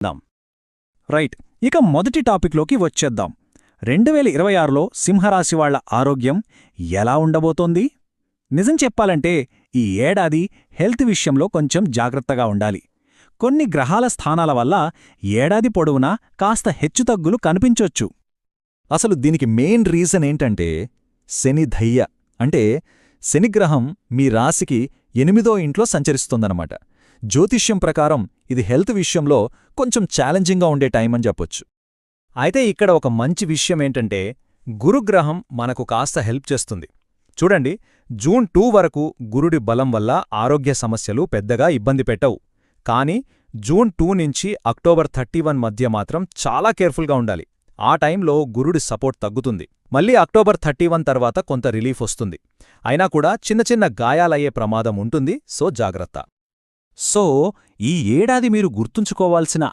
దాం రైట్. ఇక మొదటి టాపిక్లోకి వచ్చేద్దాం. 2026లో సింహరాశి వాళ్ల ఆరోగ్యం ఎలా ఉండబోతోంది? నిజం చెప్పాలంటే ఈ ఏడాది హెల్త్ విషయంలో కొంచెం జాగ్రత్తగా ఉండాలి. కొన్ని గ్రహాల స్థానాల వల్ల ఏడాది పొడవునా కాస్త హెచ్చుతగ్గులు కనిపించొచ్చు. అసలు దీనికి మెయిన్ రీజన్ ఏంటంటే శని ధయ్య, అంటే శనిగ్రహం మీ రాశికి 8వ ఇంట్లో సంచరిస్తోందన్నమాట. జ్యోతిష్యం ప్రకారం ఇది హెల్త్ విషయంలో కొంచెం ఛాలెంజింగ్గా ఉండే టైం అని చెప్పొచ్చు. అయితే ఇక్కడ ఒక మంచి విషయమేంటంటే గురుగ్రహం మనకు కాస్త హెల్ప్ చేస్తుంది. చూడండి, జూన్ 2 వరకు గురుడి బలం వల్ల ఆరోగ్య సమస్యలు పెద్దగా ఇబ్బంది పెట్టవు. కానీ జూన్ 2 నుంచి అక్టోబర్ 31 మధ్య మాత్రం చాలా కేర్ఫుల్గా ఉండాలి. ఆ టైంలో గురుడి సపోర్ట్ తగ్గుతుంది. మళ్ళీ అక్టోబర్ 31 తర్వాత కొంత రిలీఫ్ వస్తుంది. అయినా కూడా చిన్న చిన్న గాయాలయ్యే ప్రమాదం ఉంటుంది, సో జాగ్రత్త. సో ఈ ఏడాది మీరు గుర్తుంచుకోవాల్సిన